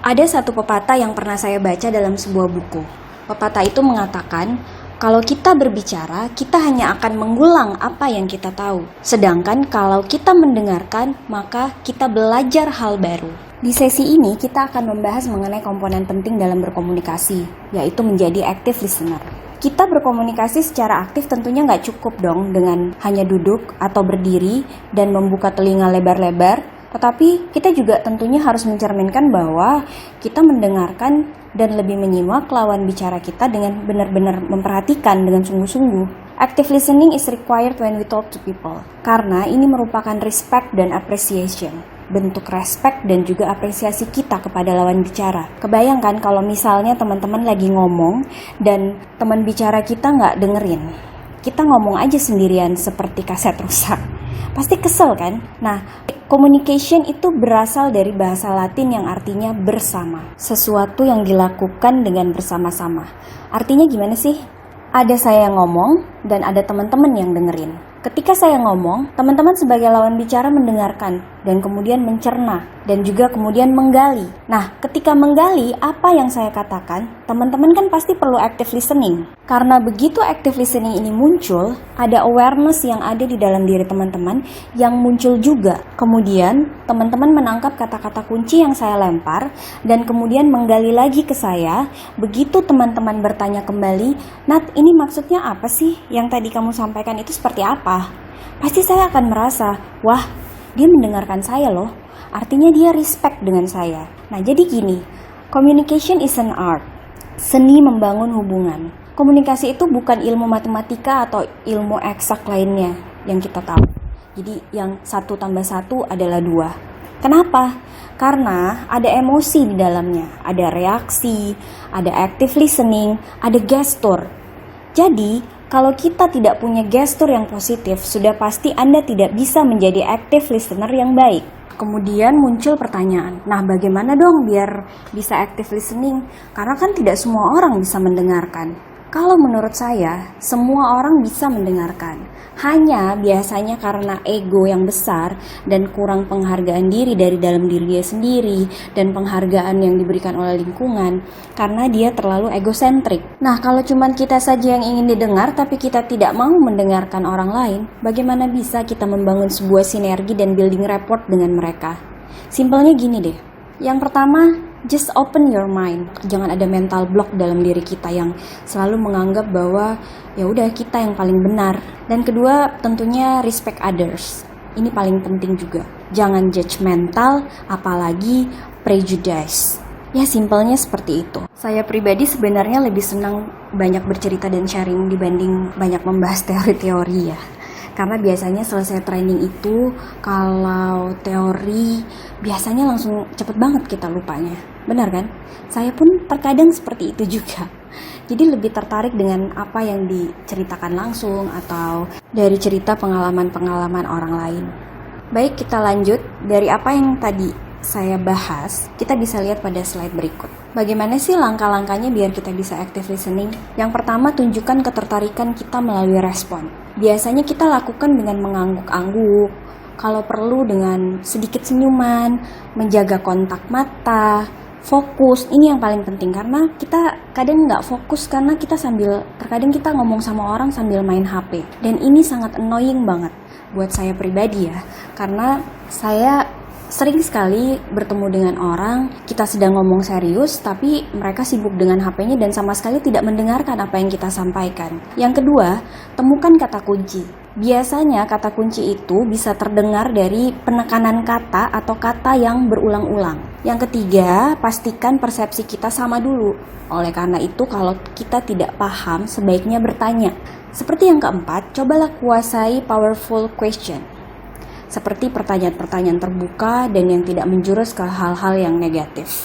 Ada satu pepatah yang pernah saya baca dalam sebuah buku. Pepatah itu mengatakan, kalau kita berbicara, kita hanya akan mengulang apa yang kita tahu. Sedangkan kalau kita mendengarkan, maka kita belajar hal baru. Di sesi ini, kita akan membahas mengenai komponen penting dalam berkomunikasi, yaitu menjadi active listener. Kita berkomunikasi secara aktif tentunya nggak cukup dong dengan hanya duduk atau berdiri dan membuka telinga lebar-lebar. Tetapi kita juga tentunya harus mencerminkan bahwa kita mendengarkan dan lebih menyimak lawan bicara kita dengan benar-benar memperhatikan dengan sungguh-sungguh. Active listening is required when we talk to people. Karena ini merupakan respect dan appreciation. Bentuk respect dan juga apresiasi kita kepada lawan bicara. Kebayangkan kalau misalnya teman-teman lagi ngomong dan teman bicara kita nggak dengerin. Kita ngomong aja sendirian seperti kaset rusak. Pasti kesel kan? Nah, communication itu berasal dari bahasa Latin yang artinya bersama. Sesuatu yang dilakukan dengan bersama-sama. Artinya gimana sih? Ada saya yang ngomong dan ada teman-teman yang dengerin. Ketika saya ngomong, teman-teman sebagai lawan bicara mendengarkan dan kemudian mencerna dan juga kemudian menggali. Nah, ketika menggali apa yang saya katakan, teman-teman kan pasti perlu active listening. Karena begitu active listening ini muncul, ada awareness yang ada di dalam diri teman-teman yang muncul juga. Kemudian, teman-teman menangkap kata-kata kunci yang saya lempar dan kemudian menggali lagi ke saya. Begitu teman-teman bertanya kembali, "Nat, ini maksudnya apa sih? Yang tadi kamu sampaikan itu seperti apa?" Pasti saya akan merasa, wah, dia mendengarkan saya loh. Artinya dia respect dengan saya. Nah, jadi gini, communication is an art. Seni membangun hubungan. Komunikasi itu bukan ilmu matematika atau ilmu eksak lainnya yang kita tahu. Jadi yang 1 tambah 1 adalah 2. Kenapa? Karena ada emosi di dalamnya. Ada reaksi, ada active listening, ada gestur. Jadi, kalau kita tidak punya gestur yang positif, sudah pasti Anda tidak bisa menjadi active listener yang baik. Kemudian muncul pertanyaan, nah bagaimana dong biar bisa active listening? Karena kan tidak semua orang bisa mendengarkan. Kalau menurut saya, semua orang bisa mendengarkan. Hanya biasanya karena ego yang besar dan kurang penghargaan diri dari dalam diri dia sendiri dan penghargaan yang diberikan oleh lingkungan karena dia terlalu egosentrik. Nah, kalau cuma kita saja yang ingin didengar tapi kita tidak mau mendengarkan orang lain, bagaimana bisa kita membangun sebuah sinergi dan building rapport dengan mereka? Simpelnya gini deh. Yang pertama, just open your mind. Jangan ada mental block dalam diri kita yang selalu menganggap bahwa ya udah kita yang paling benar. Dan kedua, tentunya respect others. Ini paling penting juga. Jangan judgmental, apalagi prejudice. Ya simpelnya seperti itu. Saya pribadi sebenarnya lebih senang banyak bercerita dan sharing dibanding banyak membahas teori-teori ya. Karena biasanya selesai training itu, kalau teori biasanya langsung cepet banget kita lupanya. Benar kan? Saya pun terkadang seperti itu juga. Jadi lebih tertarik dengan apa yang diceritakan langsung atau dari cerita pengalaman-pengalaman orang lain. Baik, kita lanjut. Dari apa yang tadi saya bahas, kita bisa lihat pada slide berikut. Bagaimana sih langkah-langkahnya biar kita bisa active listening? Yang pertama, tunjukkan ketertarikan kita melalui respon. Biasanya kita lakukan dengan mengangguk-angguk, kalau perlu dengan sedikit senyuman, menjaga kontak mata, fokus. Ini yang paling penting karena kita kadang nggak fokus karena terkadang kita ngomong sama orang sambil main HP. Dan ini sangat annoying banget buat saya pribadi ya, karena saya sering sekali bertemu dengan orang, kita sedang ngomong serius, tapi mereka sibuk dengan HP-nya dan sama sekali tidak mendengarkan apa yang kita sampaikan. Yang kedua, temukan kata kunci. Biasanya kata kunci itu bisa terdengar dari penekanan kata atau kata yang berulang-ulang. Yang ketiga, pastikan persepsi kita sama dulu. Oleh karena itu, kalau kita tidak paham, sebaiknya bertanya. Seperti yang keempat, cobalah kuasai powerful question. Seperti pertanyaan-pertanyaan terbuka dan yang tidak menjurus ke hal-hal yang negatif.